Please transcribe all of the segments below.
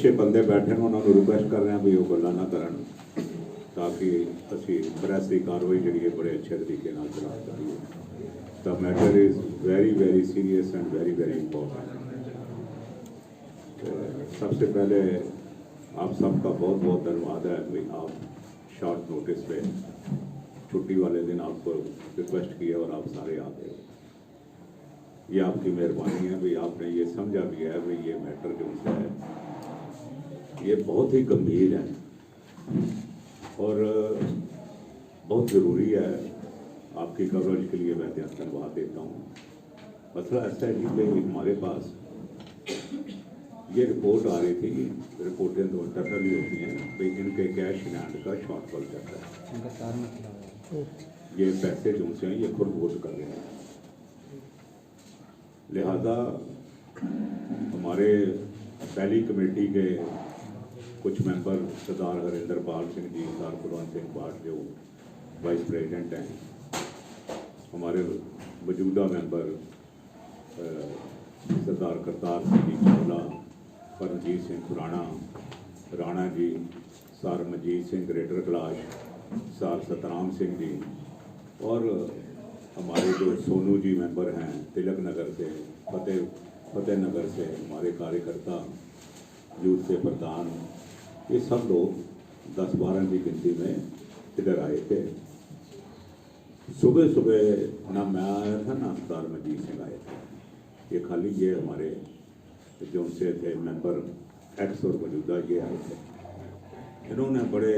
उच्चे बंदे बैठे ने उन्होंने रिक्वेस्ट कर रहे हैं भी वो गल्लां ना करन ताकि असी प्रेस की कार्रवाई जी है बड़े अच्छे तरीके नाल चला सकीए। The matter is very very serious and very very important. सबसे पहले आप सबका बहुत बहुत धन्यवाद है कि आप शॉर्ट नोटिस पे छुट्टी वाले दिन आपको रिक्वेस्ट किया और आप सारे आ गए। ये आपकी मेहरबानी है भी आपने ये समझा भी है भी ये मैटर जो है ये बहुत ही गंभीर है और बहुत ज़रूरी है। आपकी कवरेज के लिए मैं धन्यवाद देता हूँ। मसला ऐसा है कि हमारे पास ये रिपोर्ट आ रही थी, रिपोर्टें तो इंटरनल ही होती हैं भाई इनके कैश इन हैंड का शॉर्टफॉल चल रहा है। ये पैसे जो से ये खुद वोट कर रहे हैं, लिहाजा हमारे पहली कमेटी के कुछ मेंबर सरदार हरिंदर पाल सिंह जी, सरदार कुलवंत सिंह भाट जो वाइस प्रेसिडेंट हैं, हमारे मौजूदा member Sardar Kartar Singh ji Chawla, Paramjit Singh Khurana, Rana ji, sir Majit Singh Greater Kailash, sir Satram Singh ji और हमारे जो सोनू जी मेंबर हैं तिलक नगर से, फतेह नगर से, हमारे कार्यकर्ता यूथ से प्रधान, ये सब लोग 10-12 की गिनती में इधर आए थे। सुबह सुबह ना मैं आया था ना सरदार मजीत सिंह आए थे। ये खाली ये हमारे जो उनसे थे मेंबर एक्स और मौजूदा ये आए थे। इन्होंने बड़े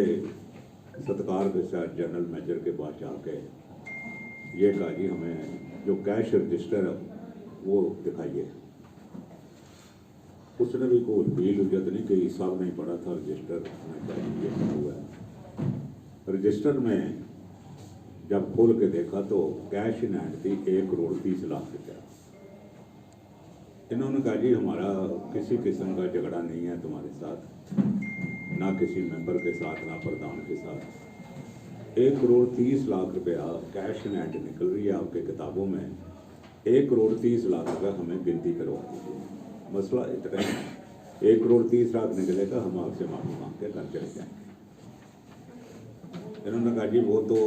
सत्कार के साथ जनरल मैनेजर के पास जाके ये कहा जी हमें जो कैश रजिस्टर है वो दिखाइए। उसने भी कोई अपील उजत नहीं कि सब नहीं पढ़ा था रजिस्टर, ये हुआ है। रजिस्टर में जब खोल के देखा तो कैश इन हैंड थी 1 करोड़ 30 लाख रुपया। इन्होंने कहा जी हमारा किसी किस्म का झगड़ा नहीं है तुम्हारे साथ, ना किसी मेंबर के साथ ना प्रधान के साथ। 1 करोड़ 30 लाख रुपया कैश इन हैंड निकल रही है आपके किताबों में। 1 करोड़ 30 लाख रुपया हमें गिनती करवा दीजिए। मसला इतना है 1 करोड़ 30 लाख निकलेगा, हम आपसे माफी मांग के घर चले जाएंगे। इन्होंने कहा जी वो तो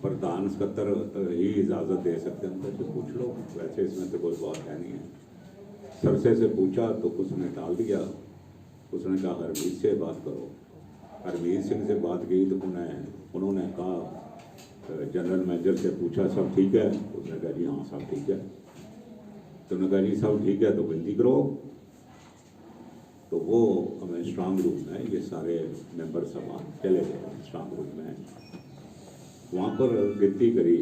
प्रधान सकत्तर ही इजाज़त दे सकते हैं, तो पूछ लो, वैसे इसमें तो कोई बात है नहीं है। सरसे से पूछा तो उसने टाल दिया। उसने कहा हरमीत से बात करो। हरमीत सिंह से बात की तो उन्होंने कहा जनरल मैनेजर से पूछा सब ठीक है? उसने कहा जी हाँ सब ठीक है। तो उन्होंने कहा जी सब ठीक है तो गिनती करो। तो वो हमें स्ट्रांग रूम में ये सारे मेंबर सब चले गए स्ट्रांग रूम में, वहाँ पर गिनती करी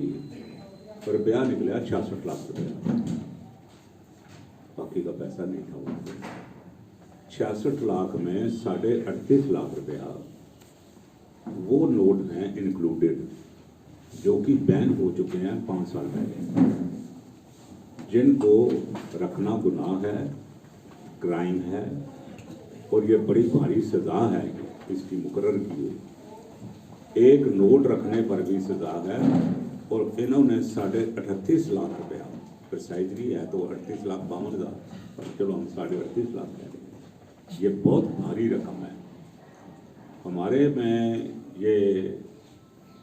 और रुपया निकला 66 लाख रुपया। बाकी का पैसा नहीं था वहाँ। 66 लाख में 38.5 लाख रुपया वो नोट हैं इंक्लूडेड जो कि बैन हो चुके हैं 5 साल पहले, जिनको रखना गुनाह है, क्राइम है और ये बड़ी भारी सज़ा है इसकी मुकर्रर की हुई। एक नोट रखने पर भी सज़ा है और इन्होंने 38.5 लाख रुपया प्रिसाइजली है तो 38,52,000, चलो हम 38.5 लाख कह देंगे। ये बहुत भारी रकम है। हमारे में ये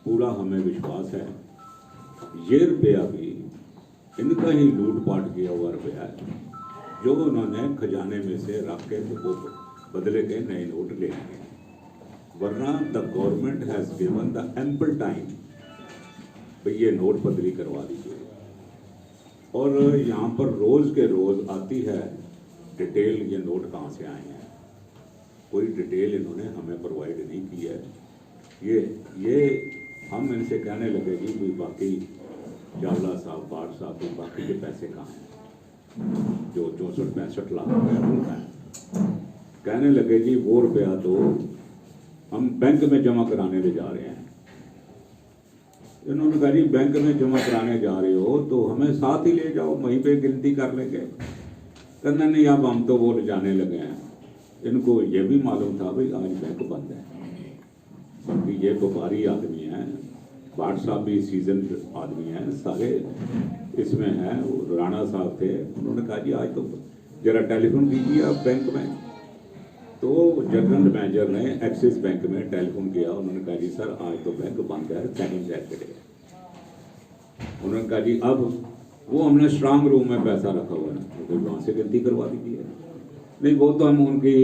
पूरा हमें विश्वास है ये रुपया भी इनका ही लूट पाट किया हुआ रुपया है जो उन्होंने खजाने में से रख के वो बदले के नए नोट ले लिए। वरना the government has given the ample time भाई ये नोट बदली करवा दीजिए। और यहाँ पर रोज़ के रोज़ आती है डिटेल ये नोट कहाँ से आए हैं। कोई डिटेल इन्होंने हमें प्रोवाइड नहीं की है। ये हम इनसे कहने लगे कि कोई बाकी चावला साहब, भाट साहब, कोई बाकी के पैसे कहाँ हैं जो 64-65 लाख रुपया बोलता है। कहने लगे जी वो रुपया तो हम बैंक में जमा कराने ले जा रहे हैं। इन्होंने कहा जी बैंक में जमा कराने जा रहे हो तो हमें साथ ही ले जाओ, वहीं पे गिनती कर लेंगे। कहना नहीं अब हम तो वो ले जाने लगे हैं। इनको ये भी मालूम था भाई आज बैंक बंद है, बाकी ये व्यापारी आदमी हैं, भाट साहब भी सीजन आदमी हैं, सारे इसमें हैं। राणा साहब थे, उन्होंने कहा जी आज तो जरा टेलीफोन कीजिए आप बैंक में। तो जनरल मैनेजर ने एक्सिस बैंक में टेलीफोन किया। उन्होंने कहा जी सर आज तो बैंक बंद है, सेकंड सैटरडे है। उन्होंने कहा जी अब वो हमने स्ट्रांग रूम में पैसा रखा हुआ है, तो वहाँ से गिनती करवा दीजिए। नहीं वो तो हम उनकी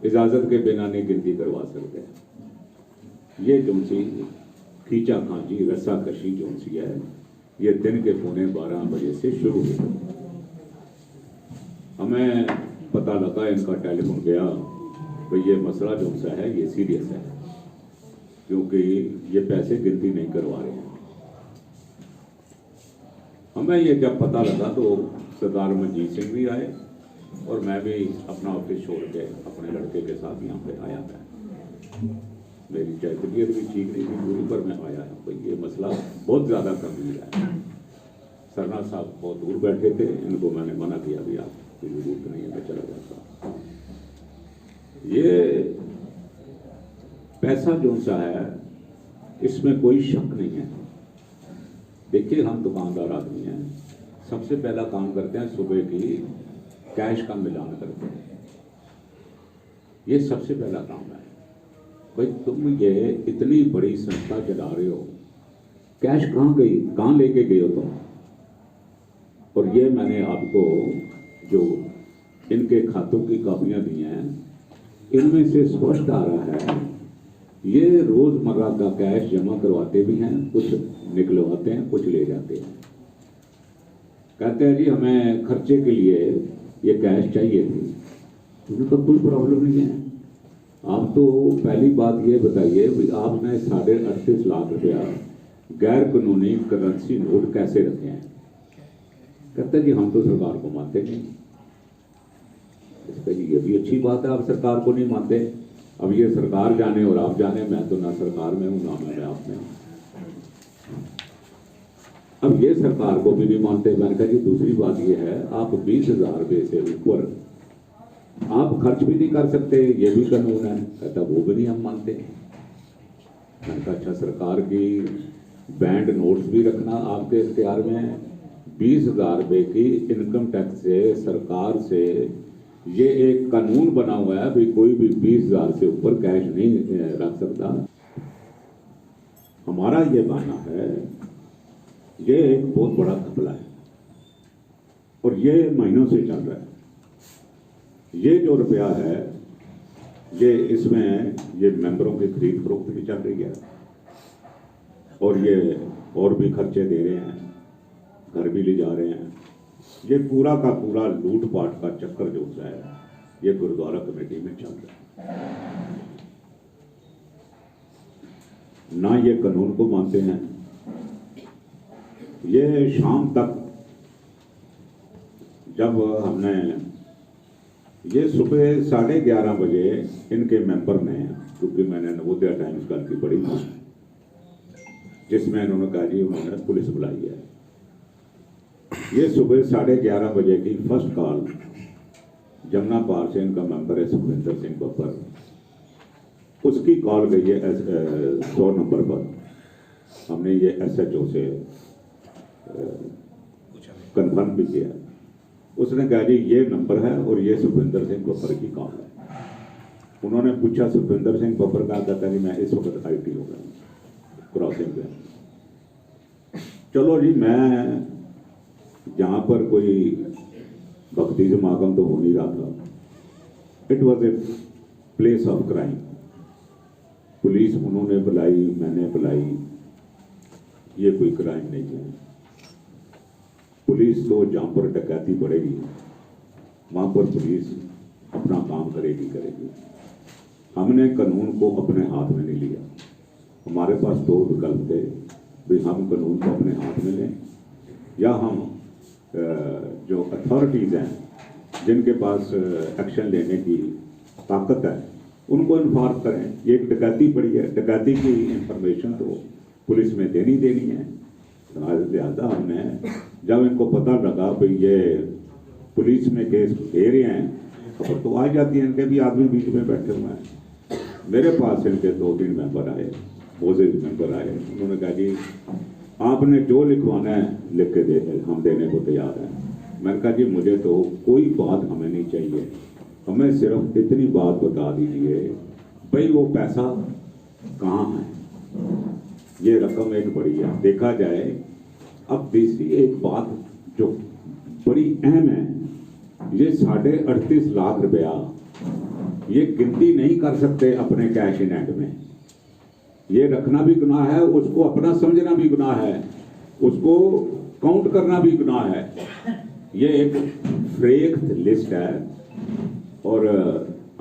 इजाज़त के बिना नहीं गिनती करवा सकते। ये जो सी खींचा खांची रस्सा कशी जो सी है ये दिन के 11:15 बजे से शुरू हुई। हमें पता लगा, इनका टेलीफोन गया कि ये मसला जो सा है ये सीरियस है, क्योंकि ये पैसे गिनती नहीं करवा रहे हैं। हमें ये जब पता लगा तो सरदार मनजीत सिंह भी आए और मैं भी अपना ऑफिस छोड़ के अपने लड़के के साथ यहाँ पे आया था। मेरी चाहे तबीयत भी ठीक नहीं थी पूरी, पर मैं आया भाई ये मसला बहुत ज़्यादा गंभीर है। सरना साहब बहुत दूर बैठे थे, इनको मैंने मना किया भी आपकी जरूरत नहीं है, मैं चला जाता। ये पैसा जो सा है इसमें कोई शक नहीं है। देखिए हम दुकानदार आदमी हैं, सबसे पहला काम करते हैं सुबह की कैश का मिलान करते हैं। ये सबसे पहला काम है। भाई तुम ये इतनी बड़ी संस्था चला रहे हो, कैश कहाँ गई, कहाँ लेके गए हो तुम? और ये मैंने आपको जो इनके खातों की कॉपियां दी हैं इनमें से स्पष्ट आ रहा है ये रोजमर्रा का कैश जमा करवाते भी हैं, कुछ निकलवाते हैं, कुछ ले जाते हैं। कहते हैं जी हमें खर्चे के लिए ये कैश चाहिए थी। उनका कोई प्रॉब्लम नहीं है। आप तो पहली बात ये बताइए भाई आपने 38.5 लाख रुपया गैर कानूनी करेंसी नोट कैसे रखे हैं? कहते हैं जी हम तो सरकार को मानते नहीं। इसका जी ये भी अच्छी बात है, आप सरकार को नहीं मानते। अब ये सरकार जाने और आप जाने, मैं तो ना सरकार में हूँ ना मैं आप में हूँ। अब ये सरकार को भी नहीं मानते। मैंने कहा जी दूसरी बात ये है आप 20,000 रुपये से ऊपर आप खर्च भी नहीं कर सकते, ये भी कानून है। कहता वो भी नहीं हम मानते। मैंने कहा अच्छा सरकार की बैंड नोट्स भी रखना आपके इख्तियार में है। 20,000 रुपये की इनकम टैक्स से सरकार से ये एक कानून बना हुआ है भाई कोई भी 20,000 से ऊपर कैश नहीं रख सकता। हमारा ये मानना है ये एक बहुत बड़ा घपला है और ये महीनों से चल रहा है। ये जो रुपया है ये इसमें ये मेंबरों की खरीद फरोख्त भी चल रही है और ये और भी खर्चे दे रहे हैं, घर भी ले जा रहे हैं। ये पूरा का पूरा लूटपाट का चक्कर जो है ये गुरुद्वारा कमेटी में चल रहा है। ना ये कानून को मानते हैं। ये शाम तक जब हमने ये सुबह 11:30 बजे इनके मेंबर ने, क्योंकि मैंने नवोदय टाइम्स कल की पढ़ी थी जिसमें इन्होंने कहा जी उन्होंने पुलिस बुलाई है। ये सुबह 11:30 बजे की फर्स्ट कॉल जमुना पार से इनका मेंबर है सुखविंदर सिंह बब्बर, उसकी कॉल गई है 100 नंबर पर। हमने ये SHO से कंफर्म भी किया। उसने कहा जी ये नंबर है और ये सुखविंदर सिंह बब्बर की कॉल है। उन्होंने पूछा सुखविंदर सिंह बब्बर का, कहता जी मैं इस वक्त IT हो गया क्रॉसिंग पे। चलो जी मैं जहाँ पर कोई भक्ति समागम तो हो नहीं रहा था। It was a place of crime. Police उन्होंने बुलाई, मैंने बुलाई, ये कोई क्राइम नहीं है। पुलिस तो जहाँ पर डकैती बढ़ेगी वहाँ पर पुलिस अपना काम करेगी। हमने कानून को अपने हाथ में नहीं लिया। हमारे पास 2 विकल्प थे भाई हम कानून को अपने हाथ में लें या हम जो अथॉरिटीज़ हैं जिनके पास एक्शन लेने की ताकत है उनको इन्फॉर्म करें। ये एक डकैती पड़ी है, डकैती की इंफॉर्मेशन तो पुलिस में देनी है। लिहाजा हमने जब इनको पता लगा भाई ये पुलिस में केस दे रहे हैं, खबर तो आ जाती है, इनके भी आदमी बीच में बैठे हुए हैं। मेरे पास इनके 2-3 मेंबर आए, पोजेज मेंबर आए। उन्होंने कहा जी आपने जो लिखवाना है लिख के दे, हम देने को तैयार हैं। मैंने कहा जी मुझे तो कोई बात हमें नहीं चाहिए, हमें सिर्फ इतनी बात बता दीजिए भाई वो पैसा कहाँ है। ये रकम एक बड़ी है, देखा जाए। अब दूसरी एक बात जो बड़ी अहम है, ये 38.5 लाख रुपया ये गिनती नहीं कर सकते अपने कैश इन हैंड में। ये रखना भी गुनाह है, उसको अपना समझना भी गुनाह है, उसको काउंट करना भी गुनाह है। ये एक फ्रेक लिस्ट है और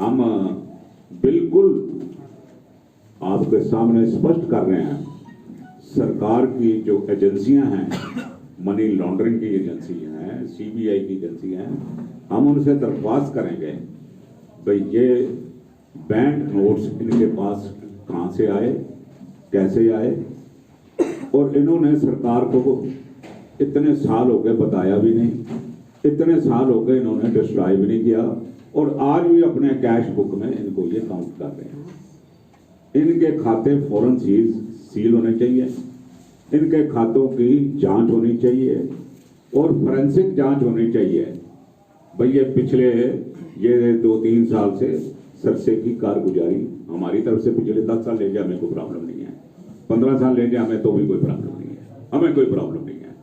हम बिल्कुल आपके सामने स्पष्ट कर रहे हैं, सरकार की जो एजेंसियां हैं, मनी लॉन्ड्रिंग की एजेंसी हैं, सीबीआई की एजेंसी हैं, हम उनसे दरख्वास्त करेंगे भाई ये बैंक नोट्स इनके पास कहाँ से आए, कैसे आए, और इन्होंने सरकार को इतने साल हो गए बताया भी नहीं, इतने साल हो गए इन्होंने डिस्ट्रॉय भी नहीं किया, और आज भी अपने कैश बुक में इनको ये काउंट कर रहे हैं। इनके खाते फौरन सील होने चाहिए, इनके खातों की जांच होनी चाहिए और फोरेंसिक जांच होनी चाहिए। भाई ये पिछले ये 2-3 साल से सरसे की कारगुजारी हमारी तरफ से पिछले 10 साल ले जाए हमें कोई प्रॉब्लम नहीं है, 15 साल ले जाए हमें तो भी कोई प्रॉब्लम नहीं है, हमें कोई प्रॉब्लम नहीं है।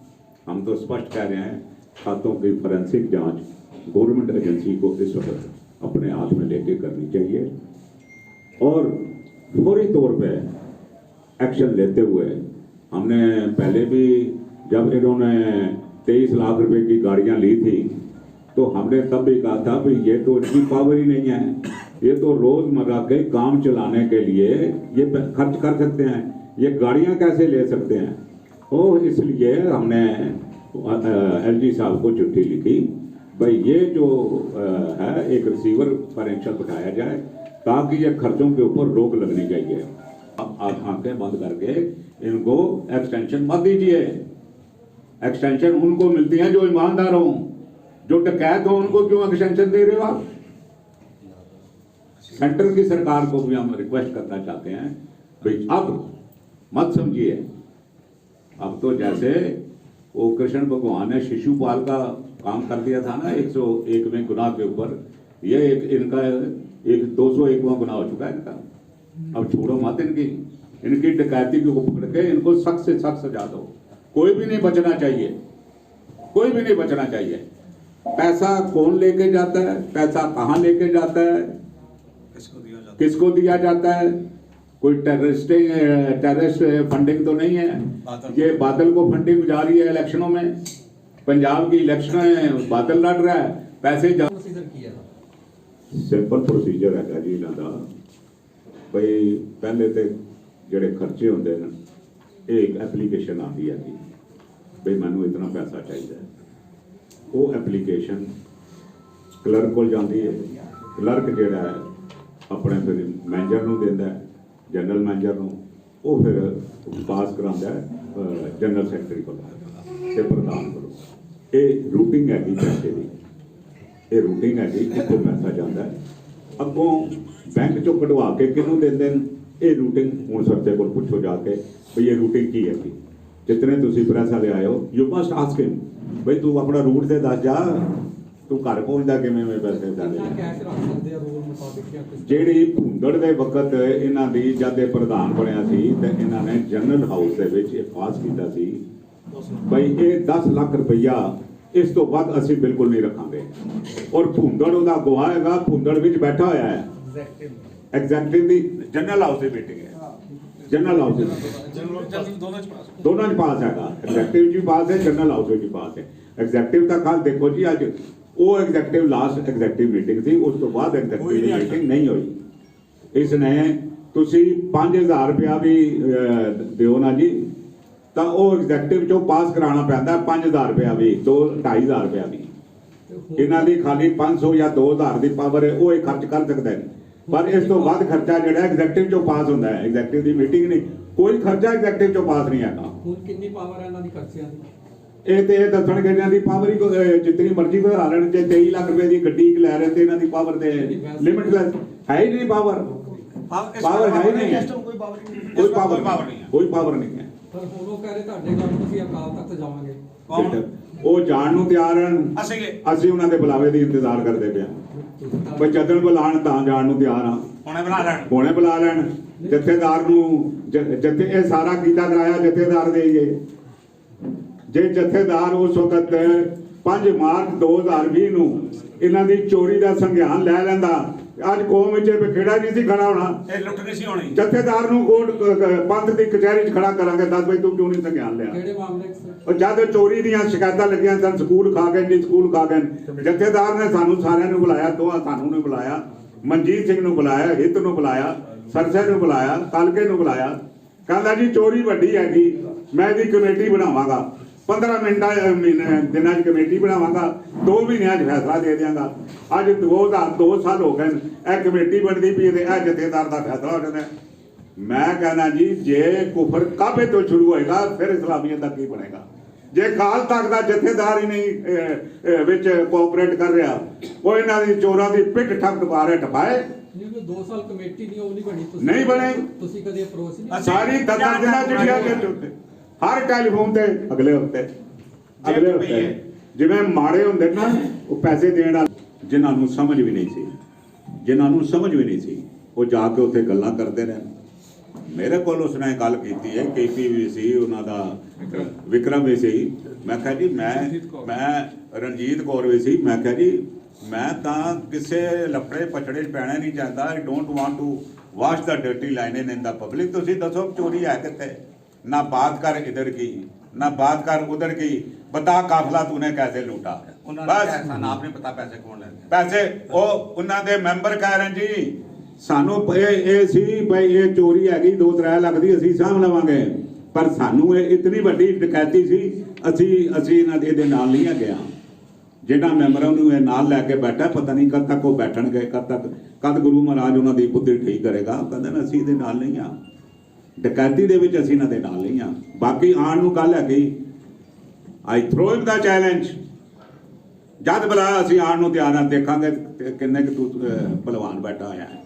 हम तो स्पष्ट कह रहे हैं खातों की फोरेंसिक जांच गवर्नमेंट एजेंसी को इस वक्त अपने हाथ में लेके करनी चाहिए और फौरी तौर पे एक्शन लेते हुए, हमने पहले भी जब इन्होंने 23 लाख रुपए की गाड़ियां ली थी तो हमने तब भी कहा था कि ये तो इनकी पावर ही नहीं है, ये तो रोजमर्रा के काम चलाने के लिए ये खर्च कर सकते हैं, ये गाड़ियां कैसे ले सकते हैं। और इसलिए हमने एलजी साहब को चिट्ठी लिखी भाई ये जो है एक रिसीवर फाइनेंशियल बिठाया जाए ताकि ये खर्चों के ऊपर रोक लगनी चाहिए। आप आंखें बंद करके इनको एक्सटेंशन मत दीजिए। एक्सटेंशन उनको मिलती है जो ईमानदार हों, जो डकैत हो उनको क्यों एक्सटेंशन दे रहे हो आप। सेंटर की सरकार को भी हम रिक्वेस्ट करना चाहते हैं भाई अब मत समझिए, अब तो जैसे वो कृष्ण भगवान ने शिशुपाल का काम कर दिया था ना 101वें गुनाह के ऊपर, ये एक इनका एक 201वां गुनाह हो चुका है इनका। अब छोड़ो मत इनकी डकैती को पकड़ के इनको सख्त से सख्त सजा दो। कोई भी नहीं बचना चाहिए, कोई भी नहीं बचना चाहिए। पैसा कौन लेके जाता है, पैसा कहाँ लेके जाता है, किसको दिया जाता है, कोई टेररिस्ट फंडिंग तो नहीं है। ये बादल को फंडिंग जा रही है इलेक्शनों में, पंजाब की इलेक्शन है, बादल लड़ रहा है, पैसे सिंपल प्रोसीजर है जी इन्हों का। भाई पहले तो जोड़े खर्चे होंगे ना, एक एप्लीकेशन आती है कि भाई मैनू इतना पैसा चाहिए, वो एप्लीकेशन क्लर्क को जाती है, क्लर्क जोड़ा है अपने फिर मैनेजर को देता है, जनरल मैनेजर को, वो फिर पास कराता है जनरल सैकटरी को प्रधान को। ये रूटिंग है पैसे की, ये रूटिंग है जी कितों पैसा जाता है, अगों बैंक चो कढ़वा के किनू देंगे ये रूटिंग। हूँ सरसे को पूछो जाके भाई ये रूटिंग की है कि जितने तुम प्रेस वाले आए हो यू मस्ट आस्क हिम भाई तू अपना रूट से दस जा, तू घर पहुंचता किवें में पैसे ਜਿਹੜੀ ਭੁੰਦੜ ਦੇ ਵਕਤ ਇਹਨਾਂ ਦੀ ਜਦ ਇਹ ਪ੍ਰਧਾਨ ਬਣਿਆ ਸੀ ਤੇ ਇਹਨਾਂ ਨੇ ਜਨਰਲ ਹਾਊਸ ਦੇ ਵਿੱਚ ਇਹ ਪਾਸ ਕੀਤਾ ਸੀ ਭਾਈ ਇਹ 10 ਲੱਖ ਰੁਪਈਆ ਇਸ ਤੋਂ ਵੱਧ ਅਸੀਂ ਬਿਲਕੁਲ ਨਹੀਂ ਰੱਖਾਂਗੇ। ਔਰ ਭੁੰਦੜ ਉਹਦਾ ਗਵਾਹ ਹੈਗਾ, ਭੁੰਦੜ ਵਿੱਚ ਬੈਠਾ ਹੋਇਆ ਹੈ ਐਗਜ਼ੈਕਟਿਵ ਦੀ ਜਨਰਲ ਹਾਊਸ ਦੀ ਮੀਟਿੰਗ ਹੈ, ਜਨਰਲ ਹਾਊਸ ਦੋਨਾਂ ਚ ਪਾਸ ਹੈਗਾ, ਐਗਜ਼ੈਕਟਿਵ ਜੀ ਪਾਸ ਹੈ, ਜਨਰਲ ਹਾਊਸ ਵਿੱਚ ਪਾਸ ਹੈ। ਐਗਜ਼ੈਕਟਿਵ ਦਾ ਕੱਲ ਦੇਖੋ ਜੀ ਅੱਜ ਉਹ ਐਗਜ਼ੈਕਟਿਵ ਲਾਸਟ ਐਗਜ਼ੈਕਟਿਵ ਮੀਟਿੰਗ ਸੀ, ਉਸ ਤੋਂ ਬਾਅਦ ਐਗਜ਼ੈਕਟਿਵ ਦੀ ਮੀਟਿੰਗ ਨਹੀਂ ਹੋਈ। ਇਸ ਨੇ ਤੁਸੀਂ 5000 ਰੁਪਇਆ ਵੀ ਦਿਓ ਨਾ ਜੀ ਤਾਂ ਉਹ ਐਗਜ਼ੈਕਟਿਵ ਚੋਂ ਪਾਸ ਕਰਾਉਣਾ ਪੈਂਦਾ 5000 ਰੁਪਇਆ ਵੀ, 2-2500 ਰੁਪਇਆ ਵੀ। ਇਹਨਾਂ ਦੀ ਖਾਲੀ 500 ਜਾਂ 2000 ਦੀ ਪਾਵਰ ਹੈ, ਉਹ ਇਹ ਖਰਚ ਕਰ ਸਕਦੇ ਨੇ, ਪਰ ਇਸ ਤੋਂ ਵੱਧ ਖਰਚਾ ਜਿਹੜਾ ਐਗਜ਼ੈਕਟਿਵ ਚੋਂ ਪਾਸ ਹੁੰਦਾ ਹੈ। ਐਗਜ਼ੈਕਟਿਵ ਦੀ ਮੀਟਿੰਗ ਨਹੀਂ, ਕੋਈ ਖਰਚਾ ਐਗਜ਼ੈਕਟਿਵ ਚੋਂ ਪਾਸ ਨਹੀਂ ਹੈਗਾ। ਹੁਣ ਕਿੰਨੀ ਪਾਵਰ ਹੈ ਇਹਨਾਂ ਦੀ ਖਰਚਿਆਂ ਦੀ? ਇਹ ਤੇ ਇਹ ਦੱਸਣਗੇ ਇਹਨਾਂ ਦੀ ਪਾਵਰ ਹੀ ਜਿੰਨੀ ਮਰਜ਼ੀ ਵਧਾ ਲੈਣ, ਜੇ 23 ਲੱਖ ਰੁਪਏ ਦੀ ਗੱਡੀ ਲੈ ਰਹੇ ਤੇ ਇਹਨਾਂ ਦੀ ਪਾਵਰ ਤੇ ਲਿਮਿਟਲੈਸ ਹੈ ਹੀ ਨਹੀਂ। ਪਾਵਰ ਹੈ ਹੀ ਨਹੀਂ, ਕੋਈ ਪਾਵਰ ਨਹੀਂ ਹੈ। ਪਰ ਹੁਣ ਉਹ ਕਹ ਰਹੇ ਤੁਹਾਡੇ ਨਾਲ ਅਸੀਂ ਅਕਾਲ ਤਖਤ ਜਾਵਾਂਗੇ। ਉਹ ਜਾਣ ਨੂੰ ਤਿਆਰ ਹਨ। ਅਸੀਂ ਉਹਨਾਂ ਦੇ ਬੁਲਾਵੇ ਦੀ ਇੰਤਜ਼ਾਰ ਕਰਦੇ ਪਏ ਹਾਂ। ਬਈ ਜਦੋਂ ਬੁਲਾਣ ਤਾਂ ਜਾਣ ਨੂੰ ਤਿਆਰ ਹਾਂ। ਹੁਣੇ ਬੁਲਾ ਲੈਣ ਜਥੇਦਾਰ ਨੂੰ। ਜਥੇ ਇਹ ਸਾਰਾ ਕੀਤਾ ਕਰਾਇਆ ਜਥੇਦਾਰ ਦੇ ਹੀ ਹੈ। ਜੇ ਜਥੇਦਾਰ ਉਸ ਵਕਤ 5 ਮਾਰਚ 2020 ਨੂੰ ਇਹਨਾਂ ਦੀ ਚੋਰੀ ਦਾ ਸੰਗਿਆਨ ਲੈ ਲੈਂਦਾ, ਅੱਜ ਕੌਮ ਵਿੱਚ ਖੇੜਾ ਨਹੀਂ ਸੀ ਖੜਾ ਹੋਣਾ। ਇਹ ਲੁੱਟ ਨਹੀਂ ਸੀ ਹੋਣੀ। ਜਥੇਦਾਰ ਨੂੰ ਕੋਰਟ ਪੰਥ ਦੀ ਕਚਹਿਰੀ 'ਚ ਖੜਾ ਕਰਾਂਗੇ। ਦੱਸ ਬਈ ਤੂੰ ਕਿਉਂ ਨਹੀਂ ਸੰਗਿਆਨ ਲਿਆ? ਕਿਹੜੇ ਮਾਮਲੇ 'ਚ ਸਰ? ਉਹ ਜਦ ਚੋਰੀ ਦੀਆਂ ਸ਼ਿਕਾਇਤਾਂ ਲੱਗੀਆਂ ਸਨ, ਸਕੂਲ ਖਾ ਗਏ ਜੀ, ਸਕੂਲ ਖਾ ਗਏ, ਜਥੇਦਾਰ ਨੇ ਸਾਨੂੰ ਸਾਰਿਆਂ ਨੂੰ ਬੁਲਾਇਆ, ਸਾਨੂੰ ਨੇ ਬੁਲਾਇਆ, ਮਨਜੀਤ ਸਿੰਘ ਨੂੰ ਬੁਲਾਇਆ, ਹਿੱਤ ਨੂੰ ਬੁਲਾਇਆ, ਸਰਸੇ ਨੂੰ ਬੁਲਾਇਆ, ਕਲਕੇ ਨੂੰ ਬੁਲਾਇਆ। ਕਹਿੰਦਾ ਜੀ ਚੋਰੀ ਵੱਡੀ ਹੈਗੀ, ਮੈਂ ਇਹਦੀ ਕਮੇਟੀ ਬਣਾਵਾਂਗਾ, 15 ਦਿਨਾਂ 'ਚ ਕਮੇਟੀ ਬਣਾਵਾਂਗਾ, 2 ਮਹੀਨਿਆਂ 'ਚ ਫੈਸਲਾ ਦੇ ਦਿਆਂਗਾ। ਅੱਜ 2 ਸਾਲ ਹੋ ਗਏ ਇਹ ਕਮੇਟੀ ਬਣਦੀ ਪਈ ਤੇ ਇਹ ਜਥੇਦਾਰ ਦਾ ਫੈਸਲਾ ਹੋ ਜਾਂਦਾ। ਮੈਂ ਕਹਿੰਦਾ ਜੀ ਜੇ ਕੁਫਰ ਕਾਬੇ ਤੋਂ ਸ਼ੁਰੂ ਹੋਏਗਾ ਫਿਰ ਇਸਲਾਮੀਅਤ ਦਾ ਕੀ ਬਣੇਗਾ? ਜੇ ਕਾਲ ਤੱਕ ਦਾ ਜਥੇਦਾਰ ਹੀ ਨਹੀਂ ਵਿੱਚ ਕੋਆਪਰੇਟ ਕਰ ਰਿਹਾ, ਉਹ ਇਹਨਾਂ ਦੀ ਚੋਰਾਂ ਦੀ ਪਿੱਠ ਠੱਪ ਟਪਾਰੇ ਟਪਾਏ। 2 ਸਾਲ ਕਮੇਟੀ ਨਹੀਂ ਉਹ ਨਹੀਂ ਬਣੀ, ਨਹੀਂ ਬਣੇ। ਤੁਸੀਂ ਕਦੇ ਅਪਰੋਚ ਨਹੀਂ? ਸਾਰੀ 10 ਦਿਨਾਂ ਚਿੱਠੀਆਂ ਦੇ ਉੱਤੇ, ਹਰ ਟੈਲੀਫੋਨ ਤੇ ਅਗਲੇ ਹਫਤੇ ਜਿਵੇਂ ਮਾੜੇ ਹੁੰਦੇ ਨਾ ਉਹ ਪੈਸੇ ਦੇਣ ਵਾਲੇ, ਜਿਨ੍ਹਾਂ ਨੂੰ ਸਮਝ ਵੀ ਨਹੀਂ ਸੀ, ਉਹ ਜਾ ਕੇ ਉੱਥੇ ਗੱਲਾਂ ਕਰਦੇ ਰਹੇ। ਮੇਰੇ ਕੋਲ ਉਸਨੇ ਗੱਲ ਕੀਤੀ ਹੈ, KP ਵੀ ਸੀ, ਉਹਨਾਂ ਦਾ ਵਿਕਰਮ ਵੀ ਸੀ। ਮੈਂ ਕਿਹਾ ਜੀ ਮੈਂ ਰਣਜੀਤ ਕੌਰ ਵੀ ਸੀ। ਮੈਂ ਕਿਹਾ ਜੀ ਮੈਂ ਤਾਂ ਕਿਸੇ ਲੱਫੜੇ ਪਛੜੇ ਪੈਣਾ ਨਹੀਂ ਚਾਹੁੰਦਾ। I don't want to wash the dirty linen in the public. ਤੁਸੀਂ ਦੱਸੋ ਚੋਰੀ ਹੈ ਕਿੱਥੇ? ਨਾ ਬਾਤ ਕਰ ਇਧਰ ਕੀ, ਨਾ ਬਾਤ ਕਰ ਉਧਰ ਕੀ, ਬਤਾ ਕਾਫਲਾ ਤੂਨੇ ਕੈਸੇ ਲੂਟਾ। ਬਸ ਆਪ ਨਹੀਂ ਪਤਾ ਪੈਸੇ ਕੌਣ ਲੈਂਦੇ। ਪੈਸੇ ਉਹ ਉਹਨਾਂ ਦੇ ਮੈਂਬਰ ਕਹਿ ਰਹੇ ਜੀ ਸਾਨੂੰ ਇਹ ਸੀ ਬਈ ਇਹ ਚੋਰੀ ਹੈਗੀ 2-3 ਲੱਖ ਦੀ, ਅਸੀਂ ਸਾਂਭ ਲਵਾਂਗੇ, ਪਰ ਸਾਨੂੰ ਇਹ ਇਤਨੀ ਵੱਡੀ ਡਕੈਤੀ ਸੀ, ਅਸੀਂ ਇਹਨਾਂ ਦੇ ਨਾਲ ਨਹੀਂ ਗਿਆ। ਜਿਹਨਾਂ ਮੈਂਬਰਾਂ ਨੂੰ ਇਹ ਨਾਲ ਲੈ ਕੇ ਬੈਠਾ, ਪਤਾ ਨਹੀਂ ਕਦ ਤੱਕ ਉਹ ਬੈਠਣਗੇ, ਕਦ ਗੁਰੂ ਮਹਾਰਾਜ ਉਹਨਾਂ ਦੀ ਬੁੱਧੀ ਠੀਕ ਕਰੇਗਾ। ਕਹਿੰਦੇ ਨੇ ਅਸੀਂ ਇਹਦੇ ਨਾਲ ਨਹੀਂ ਆ, ਡਕੈਤੀ ਦੇ ਵਿੱਚ ਅਸੀਂ ਇਹਨਾਂ ਦੇ ਨਾਲ ਨਹੀਂ ਆ। ਬਾਕੀ ਆਉਣ ਨੂੰ ਗੱਲ ਹੈਗੀ, ਆਈ ਥਰੋ ਹਿਮ ਦਾ ਚੈਲੰਜ। ਜਦ ਬੁਲਾਇਆ ਅਸੀਂ ਆਉਣ ਨੂੰ ਤਿਆਰ ਹਾਂ, ਦੇਖਾਂਗੇ ਕਿੰਨੇ ਕੁ ਤੂੰ ਭਲਵਾਨ ਬੈਠਾ ਹੋਇਆ ਹੈ।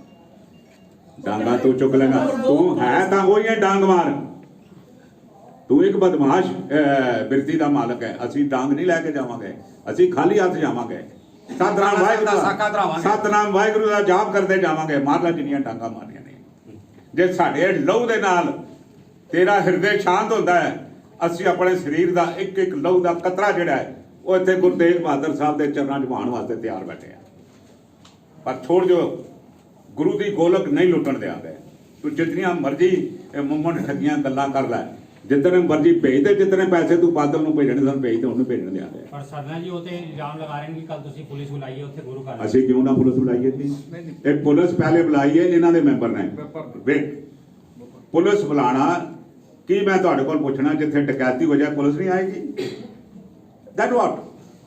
ਡਾਂਗਾ ਤੂੰ ਚੁੱਕ ਲੈਣਾ, ਤੂੰ ਹੈ ਤਾਂ ਉਹੀ ਹੈ ਡਾਂਗ ਮਾਰ। ਤੂੰ ਇੱਕ ਬਦਮਾਸ਼ ਬਿਰਤੀ ਦਾ ਮਾਲਕ ਹੈ। ਅਸੀਂ ਡਾਂਗ ਨਹੀਂ ਲੈ ਕੇ ਜਾਵਾਂਗੇ, ਅਸੀਂ ਖਾਲੀ ਹੱਥ ਜਾਵਾਂਗੇ। ਸਤਨਾਮ ਵਾਹਿਗੁਰੂ ਦਾ ਜਾਪ ਕਰਦੇ ਜਾਵਾਂਗੇ। ਮਾਰ ਲੈ ਜਿੰਨੀਆਂ ਡਾਂਗਾ ਮਾਰੀਆਂ ਨੇ। ਜੇ ਸਾਡੇ ਲਹੂ ਦੇ ਨਾਲ ਤੇਰਾ ਹਿਰਦੇ ਸ਼ਾਂਤ ਹੁੰਦਾ ਹੈ, ਅਸੀਂ ਆਪਣੇ ਸਰੀਰ ਦਾ ਇੱਕ ਲਹੂ ਦਾ ਕਤਰਾ ਜਿਹੜਾ ਹੈ ਉਹ ਇੱਥੇ ਗੁਰੂ ਤੇਗ ਬਹਾਦਰ ਸਾਹਿਬ ਦੇ ਚਰਨਾਂ 'ਚ ਵਹਾਉਣ ਵਾਸਤੇ ਤਿਆਰ ਬੈਠੇ ਆ। ਪਰ ਛੋੜ ਜੋ ਗੁਰੂ ਦੀ ਗੋਲਕ ਨਹੀਂ ਲੁੱਟਣ ਦਿਆਂਗੇ। ਤੂੰ ਜਿਤਨੀਆਂ ਮਰਜ਼ੀ ਮੁੰਮਣ ਠੱਗੀਆਂ ਗੱਲਾਂ ਕਰ ਲੈ, ਜਿੱਤਨੇ ਮਰਜ਼ੀ ਭੇਜ ਦੇ, ਜਿਤਨੇ ਪੈਸੇ ਤੂੰ ਬਾਦਲ ਨੂੰ ਭੇਜਣੇ ਸਨ ਭੇਜ ਦੇ, ਉਹਨੂੰ ਭੇਜਣ ਦਿਆਂਗੇ। ਪਰ ਸਰਨਾ ਜੀ ਉਹ ਤੇ ਇਲਜ਼ਾਮ ਲਗਾ ਰਹੇ ਨੇ ਕਿ ਕੱਲ ਤੁਸੀਂ ਪੁਲਿਸ ਬੁਲਾਈ ਹੈ ਉੱਥੇ ਗੁਰੂ ਘਰ। ਅਸੀਂ ਕਿਉਂ ਨਾ ਪੁਲਿਸ ਬੁਲਾਈਏ ਜੀ? ਇਹ ਪੁਲਿਸ ਪਹਿਲੇ ਬੁਲਾਈ ਹੈ, ਇਹਨਾਂ ਦੇ ਮੈਂਬਰ ਨੇ। ਵੇਖ ਪੁਲਿਸ ਬੁਲਾਣਾ ਕੀ, ਮੈਂ ਤੁਹਾਡੇ ਕੋਲ ਪੁੱਛਣਾ, ਜਿੱਥੇ ਡਕੈਤੀ ਹੋ ਜਾਏ ਪੁਲਿਸ ਨਹੀਂ ਆਏਗੀ? That what?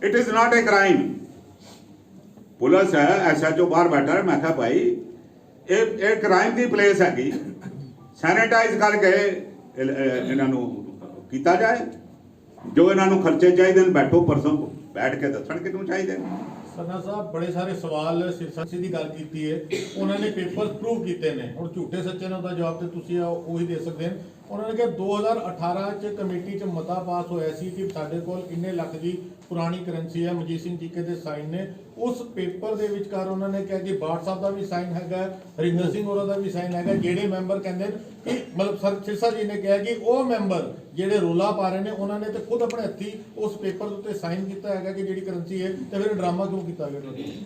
It is not a crime. Police ਹੈ, SHO ਬਾਹਰ ਬੈਠਾ ਹੈ। ਮੈਂ ਕਿਹਾ ਭਾਈ ਇਹ ਕ੍ਰਾਈਮ ਦੀ ਪਲੇਸ ਹੈਗੀ, ਸੈਨੇਟਾਈਜ਼ ਕਰਕੇ ਇਹਨਾਂ ਨੂੰ ਕੀਤਾ ਜਾਏ। ਜੋ ਇਹਨਾਂ ਨੂੰ ਖਰਚੇ ਚਾਹੀਦੇ ਨੇ, ਬੈਠੋ ਪਰਸੋਂ ਬੈਠ ਕੇ ਦੱਸਣ ਕਿਹਨੂੰ ਚਾਹੀਦੇ। ਸਰਨਾ ਸਾਹਿਬ ਬੜੇ ਸਾਰੇ ਸਵਾਲ ਸਿਰਸਾ ਦੀ ਗੱਲ ਕੀਤੀ ਹੈ, ਉਹਨਾਂ ਨੇ ਪੇਪਰ ਪ੍ਰੂਵ ਕੀਤੇ ਨੇ। ਹੁਣ ਝੂਠੇ ਸੱਚੇ ਨੇ ਉਹਦਾ ਜਵਾਬ ਤੇ ਤੁਸੀਂ ਉਹੀ ਦੇ ਸਕਦੇ ਹੋ। ਉਹਨਾਂ ਨੇ ਕਿਹਾ 2018 ਚ ਕਮੇਟੀ ਚ ਮਤਾ ਪਾਸ ਹੋਇਆ ਸੀ ਕਿ ਸਾਡੇ ਕੋਲ ਇੰਨੇ ਲੱਖ ਦੀ ਪੁਰਾਣੀ ਕਰੰਸੀ ਹੈ। ਮਨਜੀਤ ਸਿੰਘ ਟੀਕੇ ਦੇ ਸਾਈਨ ਨੇ ਉਸ ਪੇਪਰ ਦੇ ਵਿਚਕਾਰ। ਉਹਨਾਂ ਨੇ ਕਿਹਾ ਕਿ ਬਾਠ ਸਾਹਿਬ ਦਾ ਵੀ ਸਾਈਨ ਹੈਗਾ, ਹਰਿੰਦਰ ਸਿੰਘ ਹੋਰਾਂ ਦਾ ਵੀ ਸਾਈਨ ਹੈਗਾ। ਜਿਹੜੇ ਮੈਂਬਰ ਕਹਿੰਦੇ ਕਿ ਮਤਲਬ ਸਰ ਸਿਰਸਾ ਜੀ ਨੇ ਕਿਹਾ ਕਿ ਉਹ ਮੈਂਬਰ ਜਿਹੜੇ ਰੋਲਾ ਪਾ ਰਹੇ ਨੇ, ਉਹਨਾਂ ਨੇ ਤੇ ਖੁਦ ਆਪਣੇ ਹੱਥੀ ਉਸ ਪੇਪਰ ਦੇ ਉੱਤੇ ਸਾਈਨ ਕੀਤਾ ਹੈਗਾ ਕਿ ਜਿਹੜੀ ਕਰੰਸੀ ਹੈ। ਤੇ ਫਿਰ ਡਰਾਮਾ ਕਿਉਂ ਕੀਤਾ ਗਿਆ?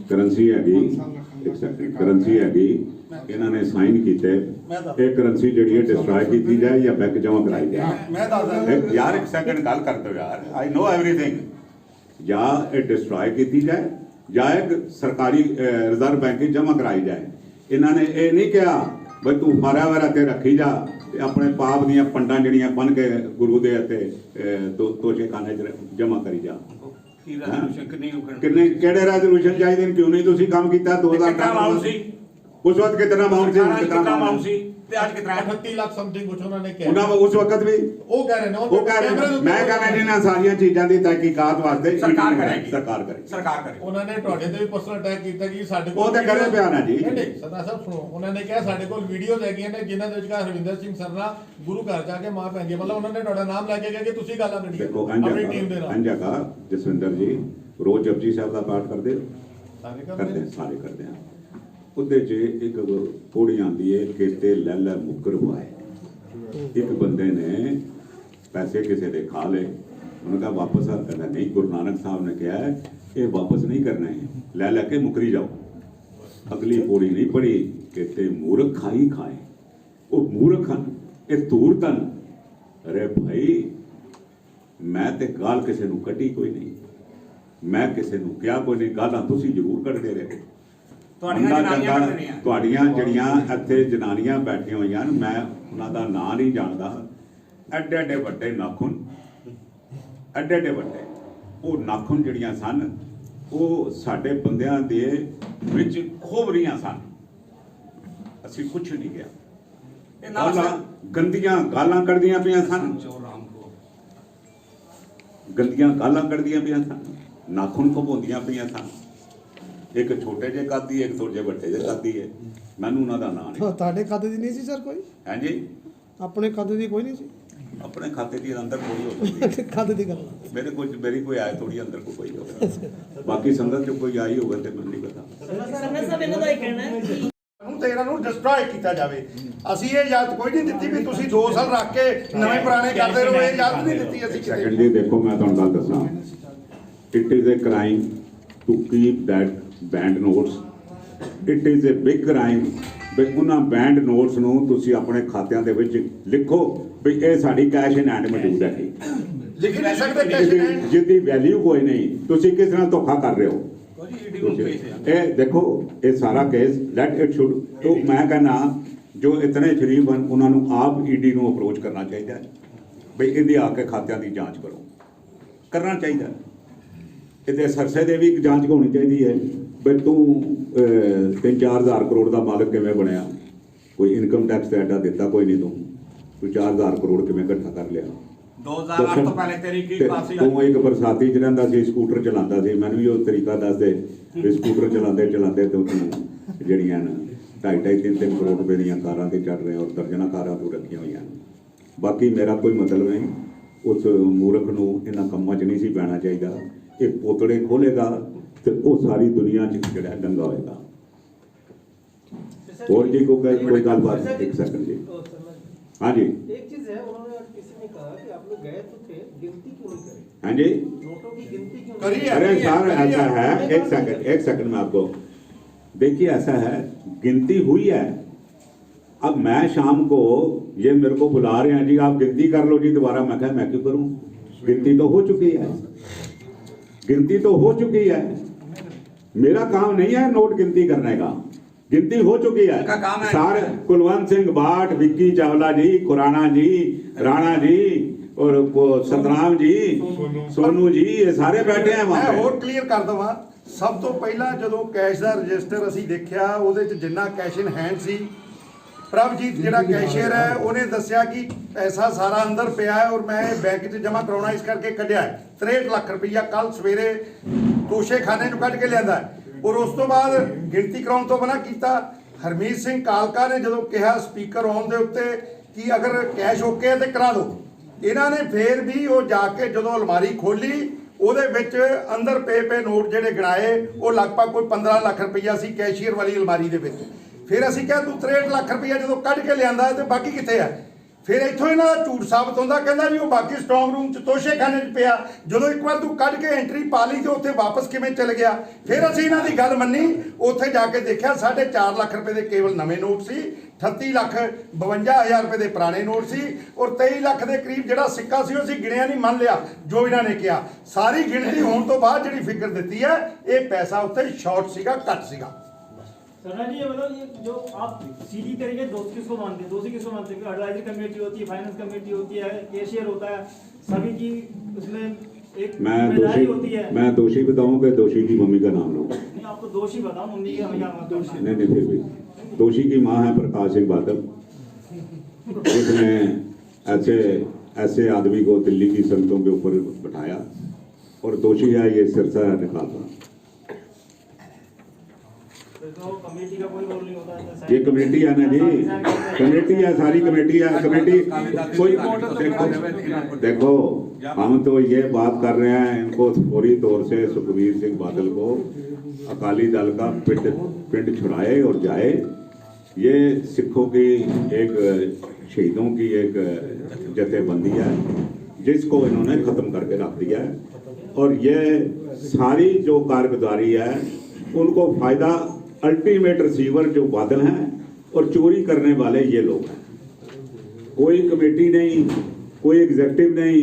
ਕਰੰਸੀ ਹੈਗੀ, ਇਹਨਾਂ ਨੇ ਸਾਈਨ ਕੀਤੇ। ਇਹ ਕਰੰਸੀ ਜਿਹੜੀ ਹੈ ਡਿਸਟਰੋਏ ਕੀਤੀ ਜਾਏ ਜਾਂ ਬੈਂਕ ਜਮ੍ਹਾਂ ਕਰਾਈ ਜਾਏ। ਮੈਂ ਦੱਸਦਾ ਯਾਰ ਇੱਕ ਸੈਕਿੰਡ ਗੱਲ ਕਰ ਦਿਓ ਯਾਰ, ਆਈ ਨੋ ਐਵਰੀਥਿੰਗ। ਜਾਂ ਇਹ ਡਿਸਟਰੋਏ ਕੀਤੀ ਜਾਏ ਜਾਂ ਇੱਕ ਸਰਕਾਰੀ ਰਿਜ਼ਰਵ ਬੈਂਕ ਵਿੱਚ ਜਮ੍ਹਾਂ ਕਰਾਈ ਜਾਏ। ਇਹਨਾਂ ਨੇ ਇਹ ਨਹੀਂ ਕਿਹਾ ਬਈ ਤੂੰ ਫਾਰਿਆ ਵਰਾ ਤੇ ਰੱਖੀ ਜਾ ਤੇ ਆਪਣੇ ਪਾਪ ਦੀਆਂ ਪੰਡਾਂ ਜਿਹੜੀਆਂ ਬਣ ਕੇ ਗੁਰੂ ਦੇ ਅਤੇ ਤੋਸ਼ੇ ਖਾਨੇ 'ਚ ਜਮ੍ਹਾਂ ਕਰੀ ਜਾ। ਕਿੰਨੇ ਕਿਹੜੇ ਰੈਜ਼ੋਲੂਸ਼ਨ ਚਾਹੀਦੇ ਨੇ? ਕਿਉਂ ਨਹੀਂ ਤੁਸੀਂ ਕੰਮ ਕੀਤਾ? 2018 ਸੀ ਉਸ ਵਕਤ ਕਿਤਨਾ ਅਮਾਉਂਟ ਸੀ? ਕਿਤਨਾ ਅਮਾਉਂਟ ਸੀ? ਤੇ ਅੱਜ ਕਿਤਨਾ ਹੈ? 38 ਲੱਖ ਸਮਥਿੰਗ ਕੁਝ ਉਹਨਾਂ ਨੇ ਕਿਹਾ। ਉਹਨਾਂ ਉਸ ਵਕਤ ਵੀ ਉਹ ਕਹਿ ਰਹੇ ਨੇ ਉਹ ਕਹਿ ਰਹੇ ਨੇ, ਮੈਂ ਕਹਿੰਦਾ ਇਹਨਾਂ ਸਾਰੀਆਂ ਚੀਜ਼ਾਂ ਦੀ ਤਹਿਕੀਕਾਤ ਵਾਸਤੇ ਸਰਕਾਰ ਕਰੇਗੀ। ਸਰਕਾਰ ਕਰੇਗੀ। ਸਰਕਾਰ ਕਰੇ। ਉਹਨਾਂ ਨੇ ਤੁਹਾਡੇ ਤੇ ਵੀ ਪਰਸਨਲ ਅਟੈਕ ਕੀਤਾ ਕਿ ਸਾਡੇ ਉਹ ਤਾਂ ਕਰੇ ਪਿਆ ਨਾ ਜੀ। ਨਹੀਂ ਸਰਦਾਰ ਸਾਹਿਬ ਸੁਣੋ, ਉਹਨਾਂ ਨੇ ਕਿਹਾ ਸਾਡੇ ਕੋਲ ਵੀਡੀਓਜ਼ ਹੈਗੀਆਂ ਨੇ ਜਿਨ੍ਹਾਂ ਦੇ ਵਿੱਚ ਹਰਵਿੰਦਰ ਸਿੰਘ ਸਰਨਾ ਗੁਰੂ ਘਰ ਜਾ ਕੇ ਮਾਂ ਭੈਣ ਜੀ, ਮਤਲਬ ਉਹਨਾਂ ਨੇ ਤੁਹਾਡਾ ਨਾਮ ਲੈ ਕੇ ਕਿਹਾ ਕਿ ਤੁਸੀਂ ਗਾਲਾਂ ਕੱਢੀਆਂ ਦੇਖੋ ਆਪਣੀ ਟੀਮ ਦੇ ਨਾਲ। ਅੰਜਗਾ ਜਸਵਿੰਦਰ ਜੀ ਰੋਜ਼ ਜਪਜੀ ਸਾਹਿਬ ਦਾ ਪਾਠ ਕਰਦੇ ਹੋ? ਸਾਰੇ ਕਰਦੇ ਕਰਦੇ ਹਾਂ, ਸਾਰੇ ਕਰਦੇ ਆ। ਉਹਦੇ 'ਚ ਇੱਕ ਪੌੜੀ ਆਉਂਦੀ ਹੈ ਕਿਤੇ ਲੈ ਲੈ ਮੁਕਰ ਵਾਏ। ਇੱਕ ਬੰਦੇ ਨੇ ਪੈਸੇ ਕਿਸੇ ਦੇ ਖਾ ਲਏ, ਉਹਨੇ ਕਹਾ ਵਾਪਸ ਆ, ਕਹਿੰਦਾ ਨਹੀਂ, ਗੁਰੂ ਨਾਨਕ ਸਾਹਿਬ ਨੇ ਕਿਹਾ ਹੈ, ਇਹ ਵਾਪਸ ਨਹੀਂ ਕਰਨਾ ਹੈ, ਲੈ ਲੈ ਕੇ ਮੁਕਰੀ ਜਾਓ। ਅਗਲੀ ਪੌੜੀ ਨਹੀਂ ਪੜੀ ਕਿਤੇ ਮੂਰਖ ਖਾਈ ਖਾਏ। ਉਹ ਮੂਰਖ ਹਨ, ਇਹ ਧੂਰਤ ਹਨ। ਅਰੇ ਭਾਈ, ਮੈਂ ਤੇ ਗਾਲ ਕਿਸੇ ਨੂੰ ਕੱਢੀ ਕੋਈ ਨਹੀਂ, ਮੈਂ ਕਿਸੇ ਨੂੰ ਕਿਹਾ ਕੋਈ ਨਹੀਂ, ਗਾਲਾਂ ਤੁਸੀਂ ਜ਼ਰੂਰ ਕੱਢਦੇ ਰਹੇ। ਤੁਹਾਡੀਆਂ ਜਨਾਨੀਆਂ ਕੱਢ ਦੇਣੀਆਂ। ਤੁਹਾਡੀਆਂ ਜਿਹੜੀਆਂ ਇੱਥੇ ਜਨਾਨੀਆਂ ਬੈਠੀਆਂ ਹੋਈਆਂ ਨੇ, ਮੈਂ ਉਹਨਾਂ ਦਾ ਨਾਂ ਨਹੀਂ ਜਾਣਦਾ, ਐਡੇ ਐਡੇ ਵੱਡੇ ਨਾਖੂਨ, ਐਡੇ ਐਡੇ ਵੱਡੇ ਉਹ ਨਾਖੂਨ ਜਿਹੜੀਆਂ ਸਨ, ਉਹ ਸਾਡੇ ਬੰਦਿਆਂ ਦੇ ਵਿੱਚ ਖੋਭ ਰਹੀਆਂ ਸਨ। ਅਸੀਂ ਕੁਛ ਨਹੀਂ ਕਿਹਾ। ਇਹ ਨਾਲ ਗਾਲਾਂ, ਗੰਦੀਆਂ ਗਾਲਾਂ ਕੱਢਦੀਆਂ ਪਈਆਂ ਸਨ, ਚੋ ਰਾਮ ਕੋ ਗੰਦੀਆਂ ਗਾਲਾਂ ਕੱਢਦੀਆਂ ਪਈਆਂ ਸਨ, ਨਾਖੂਨ ਘਪਾਉਂਦੀਆਂ ਪਈਆਂ ਸਨ। ਇੱਕ ਛੋਟੇ ਜਿਹੇ ਕੱਦ, ਇੱਕ ਥੋੜੇ ਜਿਹੇ ਵੱਡੇ ਜਿਹੇ ਕੱਦ ਹੈ। ਮੈਨੂੰ ਉਹਨਾਂ ਦਾ ਨਾਂ ਨਹੀਂ। ਤੁਹਾਡੇ ਖਾਤੇ ਦੀ ਨਹੀਂ ਸੀ ਸਰ ਕੋਈ? ਹਾਂਜੀ, ਆਪਣੇ ਖਾਤੇ ਦੀ ਕੋਈ ਨਹੀਂ ਸੀ? ਆਪਣੇ ਖਾਤੇ ਦੀ ਅੰਦਰ ਥੋੜੀ ਹੋ ਸਕਦੀ ਹੈ। ਖਾਤੇ ਦੀ ਗੱਲ ਮੇਰੀ ਕੋਈ ਆਏ ਥੋੜੀ ਅੰਦਰ ਕੋਈ ਹੋਵੇ। ਬਾਕੀ ਸੰਗਤ ਚ ਕੋਈ ਆਈ ਹੋਵੇ ਤੇ ਮੈਨੂੰ ਨਹੀਂ ਪਤਾ। ਸਭ ਇਹਨਾਂ ਦਾ ਹੀ ਕਹਿਣਾ ਹੈ ਕਿ ਨੂੰ ਤੇ ਇਹਨਾਂ ਨੂੰ ਡਿਸਟਰੋਏ ਕੀਤਾ ਜਾਵੇ। ਅਸੀਂ ਇਹ ਇਜਾਜ਼ਤ ਕੋਈ ਨਹੀਂ ਦਿੱਤੀ ਵੀ ਤੁਸੀਂ 2 ਸਾਲ ਰੱਖ ਕੇ ਨਵੇਂ ਪੁਰਾਣੇ ਕਰਦੇ ਰਹੋ, ਇਹ ਇਜਾਜ਼ਤ ਨਹੀਂ ਦਿੱਤੀ ਅਸੀਂ ਸੈਕੰਡ ਕਿਤੇ। ਜੀ ਦੇਖੋ, ਮੈਂ ਤੁਹਾਨੂੰ ਗੱਲ ਦੱਸਾਂ, it is a crime to keep that banned notes. It is a big crime ਵੀ ਉਹਨਾਂ ਬੈਂਡ ਨੋਟਸ ਨੂੰ ਤੁਸੀਂ ਆਪਣੇ ਖਾਤਿਆਂ ਦੇ ਵਿੱਚ ਲਿਖੋ ਵੀ ਇਹ ਸਾਡੀ ਕੈਸ਼ ਇਨ ਹੈਂਡ ਮੌਜੂਦ ਹੈ। ਲਿਖ ਨਹੀਂ ਸਕਦੇ ਕੈਸ਼ ਇਨ ਹੈਂਡ। ਜਿਹਦੀ ਵੈਲਿਊ ਕੋਈ ਨਹੀਂ, ਤੁਸੀਂ ਕਿਸ ਨਾਲ ਧੋਖਾ ਕਰ ਰਹੇ ਹੋ? ਕੋਈ ਈਡੀ ਨੂੰ ਕੇਸ ਹੈ। ਇਹ ਦੇਖੋ, ਇਹ ਸਾਰਾ ਕੇਸ ਲੈਟ ਇਟ ਸ਼ੁੱਡ, ਤੋਂ ਮੈਂ ਕਹਿੰਦਾ ਜੋ ਇਤਨੇ ਸ਼ਰੀਫ ਹਨ ਉਹਨਾਂ ਨੂੰ ਆਪ ਈਡੀ ਨੂੰ ਅਪਰੋਚ ਕਰਨਾ ਚਾਹੀਦਾ ਹੈ ਬਈ ਇਹਦੀ ਆ ਕੇ ਖਾਤਿਆਂ ਦੀ ਜਾਂਚ ਕਰੋ, ਕਰਨਾ ਚਾਹੀਦਾ। ਇਹਦੇ ਸਰਸੇ ਦੇ ਵੀ ਇੱਕ ਜਾਂਚ ਹੋਣੀ ਚਾਹੀਦੀ ਹੈ ਬਈ ਤੂੰ 3-4 ਹਜ਼ਾਰ ਕਰੋੜ ਦਾ ਮਾਲਕ ਕਿਵੇਂ ਬਣਿਆ? ਕੋਈ ਇਨਕਮ ਟੈਕਸ ਤੇ ਐਡਾ ਦਿੱਤਾ ਕੋਈ ਨਹੀਂ, ਤੂੰ 4 ਹਜ਼ਾਰ ਕਰੋੜ ਕਿਵੇਂ ਇਕੱਠਾ ਕਰ ਲਿਆ? 2008 ਤੋਂ ਪਹਿਲੇ ਤੇਰੀ ਕੀ ਪਾਸੀ ਤੂੰ ਇੱਕ ਬਰਸਾਤੀ ਚ ਰਹਿੰਦਾ ਸੀ, ਸਕੂਟਰ ਚਲਾਉਂਦਾ ਸੀ, ਮੈਨੂੰ ਵੀ ਉਹ ਤਰੀਕਾ ਦੱਸ ਦੇ ਵੀ ਸਕੂਟਰ ਚਲਾਉਂਦੇ ਤੇ ਤੂੰ ਜਿਹੜੀਆਂ 2.5-3 ਕਰੋੜ ਰੁਪਏ ਦੀਆਂ ਕਾਰਾਂ ਤੇ ਚੜ ਰਹੇ ਔਰ ਦਰਜਨਾਂ ਕਾਰਾਂ ਤੂੰ ਰੱਖੀਆਂ ਹੋਈਆਂ। ਬਾਕੀ ਮੇਰਾ ਕੋਈ ਮਤਲਬ ਨਹੀਂ, ਉਸ ਮੂਰਖ ਨੂੰ ਇਹਨਾਂ ਕੰਮਾਂ 'ਚ ਨਹੀਂ ਸੀ ਪੈਣਾ ਚਾਹੀਦਾ। ਇਹ ਪੋਤੜੇ ਖੋਲੇਗਾ ਤੇ ਉਹ ਸਾਰੀ ਦੁਨੀਆ 'ਚ ਜਿਹੜਾ ਦੰਗਾ ਹੋਏਗਾ। और जी को कोई गलबात? एक सेकंड जी, हाँ जी, एक चीज है, उन्होंने किसी ने कहा कि आप लोग गए तो थे, गिनती क्यों नहीं करी? हाँ जी, नोटों की गिनती क्यों करी नहीं है। अरे सर ऐसा है, एक सेकंड में आपको देखिए, ऐसा है, गिनती हुई है। अब मैं शाम को ये मेरे को बुला रहे हैं जी, आप गिनती कर लो जी दोबारा। मैं कहा मैं क्यों करूं, गिनती तो हो चुकी है, गिनती तो हो चुकी है। मेरा काम नहीं है नोट गिनती करने का, गिनती हो चुकी है। का काम है। सारे कुलवंत सिंह भाट, विक्की चावला जी, खुराना जी, राणा जी और सतनाम जी, सोनू जी, ये सारे बैठे हैं वहां ਮੈਂ पे। ਹੋਰ ਕਲੀਅਰ ਕਰ ਦਵਾਂ। ਸਭ ਤੋਂ ਪਹਿਲਾਂ ਜਦੋਂ ਕੈਸ਼ ਦਾ ਰਜਿਸਟਰ ਅਸੀਂ ਦੇਖਿਆ, ਉਹਦੇ 'ਚ ਜਿੰਨਾ ਕੈਸ਼ ਇਨ ਹੈਂਡ ਸੀ, ਪ੍ਰਭਜੀਤ ਜਿਹੜਾ ਕੈਸ਼ੀਅਰ ਹੈ ਉਹਨੇ ਦੱਸਿਆ ਕਿ ਪੈਸਾ ਸਾਰਾ ਅੰਦਰ ਪਿਆ ਹੈ ਔਰ ਮੈਂ ਬੈਂਕ 'ਚ ਜਮ੍ਹਾਂ ਕਰਾਉਣਾ ਇਸ ਕਰਕੇ ਕੱਢਿਆ ਹੈ। 63 ਲੱਖ ਰੁਪਈਆ ਕੱਲ ਸਵੇਰੇ ਤੋਸ਼ੇਖਾਨੇ 'ਚੋਂ ਕੱਢ ਕੇ ਲਿਆਂਦਾ ਹੈ। ਔਰ ਉਸ ਤੋਂ ਬਾਅਦ ਗਿਣਤੀ ਕਰਾਉਣ ਤੋਂ ਮਨਾ ਕੀਤਾ। ਹਰਮੀਤ ਸਿੰਘ ਕਾਲਕਾ ਨੇ ਜਦੋਂ ਕਿਹਾ ਸਪੀਕਰ ਆਨ ਦੇ ਉੱਤੇ ਕਿ ਅਗਰ ਕੈਸ਼ ਓਕੇ ਹੈ ਤੇ ਕਰਾ ਦਿਓ, ਇਹਨਾਂ ਨੇ ਫੇਰ ਵੀ ਉਹ ਜਾ ਕੇ ਜਦੋਂ ਅਲਮਾਰੀ ਖੋਲੀ, ਉਹਦੇ ਵਿੱਚ ਅੰਦਰ ਪਏ ਨੋਟ ਜਿਹੜੇ ਗਿਣਾਏ, ਉਹ ਲਗਭਗ ਕੋਈ 15 ਲੱਖ ਰੁਪਈਆ ਸੀ ਕੈਸ਼ੀਅਰ ਵਾਲੀ ਅਲਮਾਰੀ ਦੇ ਵਿੱਚ। ਫਿਰ ਅਸੀਂ ਕਿਹਾ ਤੂੰ 63 ਲੱਖ ਰੁਪਈਆ ਜਦੋਂ ਕੱਢ ਕੇ ਲਿਆਂਦਾ ਤੇ ਬਾਕੀ ਕਿੱਥੇ ਹੈ? ਫਿਰ ਇੱਥੋਂ ਇਹਨਾਂ ਦਾ ਝੂਠ ਸਾਬਤ ਹੁੰਦਾ, ਕਹਿੰਦਾ ਜੀ ਉਹ ਬਾਕੀ ਸਟਰੋਂਗ ਰੂਮ 'ਚ ਤੋਸ਼ੇਖਾਨੇ 'ਚ ਪਿਆ। ਜਦੋਂ ਇੱਕ ਵਾਰ ਤੂੰ ਕੱਢ ਕੇ ਐਂਟਰੀ ਪਾ ਲਈ ਤੇ ਉੱਥੇ ਵਾਪਸ ਕਿਵੇਂ ਚਲ ਗਿਆ? ਫਿਰ ਅਸੀਂ ਇਹਨਾਂ ਦੀ ਗੱਲ ਮੰਨੀ, ਉੱਥੇ ਜਾ ਕੇ ਦੇਖਿਆ 4.5 ਲੱਖ ਰੁਪਏ ਦੇ ਕੇਵਲ ਨਵੇਂ ਨੋਟ ਸੀ, 38,52,000 ਰੁਪਏ ਦੇ ਪੁਰਾਣੇ ਨੋਟ ਸੀ ਔਰ 23 ਲੱਖ ਦੇ ਕਰੀਬ ਜਿਹੜਾ ਸਿੱਕਾ ਸੀ ਉਹ ਅਸੀਂ ਗਿਣਿਆ ਨਹੀਂ, ਮੰਨ ਲਿਆ ਜੋ ਇਹਨਾਂ ਨੇ ਕਿਹਾ। ਸਾਰੀ ਗਿਣਤੀ ਹੋਣ ਤੋਂ ਬਾਅਦ ਜਿਹੜੀ ਫਿਗਰ ਦਿੱਤੀ ਹੈ, ਇਹ ਪੈਸਾ ਉੱਥੇ ਸ਼ਾਰਟ ਸੀਗਾ, ਘੱਟ ਸੀਗਾ। सरना जी, ये मतलब ये जो आप सीधी तरीके दोस्त किसको मानते हैं? दोषी किसको मानते हैं? एडवाइजरी कमेटी होती है, फाइनेंस कमेटी होती है, कैशियर होता है, सभी की उसमें एक जिम्मेदारी होती है। मैं दोषी बताऊं कि दोषी की मम्मी का नाम लूं? नहीं, आपको दोषी बताओ, मम्मी का भैया मत दोषी। नहीं फिर भी दोषी की माँ है प्रकाश सिंह बादल, जिसने ऐसे ऐसे आदमी को दिल्ली की सड़कों के ऊपर बैठाया और दोषी है ये सिरसा निकालना। तो कमेटी का कोई रोल नहीं होता है। ये कमेटी है ना जी, कमेटी है, सारी कमेटी है। कमेटी कोई देखो, हम तो ये बात कर रहे हैं, इनको पूरी तौर से सुखबीर सिंह बादल को अकाली दल का पिंड छुड़ाए और जाए। ये सिखों की एक शहीदों की एक जथेबंदी है जिसको इन्होंने खत्म करके रख दिया है, और ये सारी जो कारगुजारी है उनको फायदा अल्टीमेट रिसीवर जो बादल हैं और चोरी करने वाले ये लोग हैं। कोई कमेटी नहीं, कोई एग्जेक्टिव नहीं,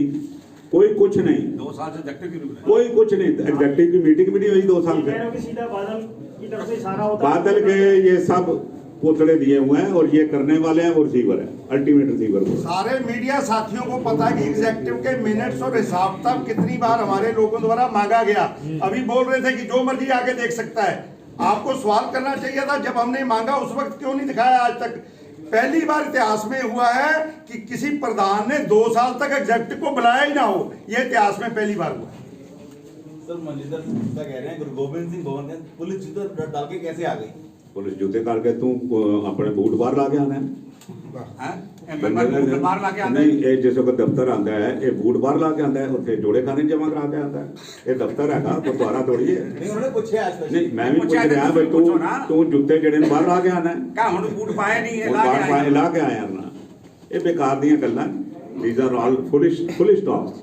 कोई कुछ नहीं। 2 साल से एग्जेक्टिव की नहीं कोई कुछ नहीं। एग्जेक्टिव की मीटिंग भी नहीं हुई 2 साल से। सीधा बादल की तरफ से इशारा होता है। बादल के ये सब पुतले दिए हुए हैं और ये करने वाले हैं, वो रिसीवर है, अल्टीमेट रिसीवर को। सारे मीडिया साथियों को पता है कि एग्जेक्टिव के मिनट्स और हिसाब तक कितनी बार हमारे लोगों द्वारा मांगा गया। अभी बोल रहे थे कि जो मर्जी आके देख सकता है। आपको सवाल करना चाहिए था, जब हमने मांगा उस वक्त क्यों नहीं दिखाया आज तक? पहली बार इतिहास में हुआ है कि किसी प्रधान ने 2 साल तक एग्जेक्टिव को बुलाया ही ना हो। यह इतिहास में पहली बार हुआ। सर मलिंदर क्या कह रहे हैं, गुरु गोबिंद सिंह भवन में पुलिस जूते डाल के कैसे आ गई? पुलिस जूते करके तू अपने बूट बाहर ला के आना है। बाहर लाके आते नहीं, ये जिस वक्त दफ्तर आता है ये बूट बाहर ला के आता है, उत्थे जोड़े खाने जमा करा के आता है। ये दफ्तर है गुरुद्वारा थोड़ी है। नहीं उन्होंने पूछे आज तक। नहीं, मैं भी पूछ रहा भाई, तू जूते जेड़े ने बाहर ला के आना है। क्या हम बूट पाए नहीं है, ला के आया ना। ये बेकार दी गल्लां, these are all foolish talks.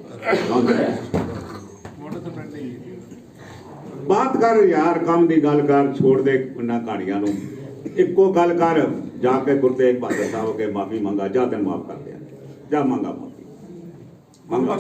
बात कर यार, काम की गल कर, छोड़ दे इन्हां कहानियां नूं। इक्को गल कर, जाके गुरु तेग बहादुर साहब के माफी मंगा, जा तेन माफ कर दिया, जा मंगा माफी मंगा।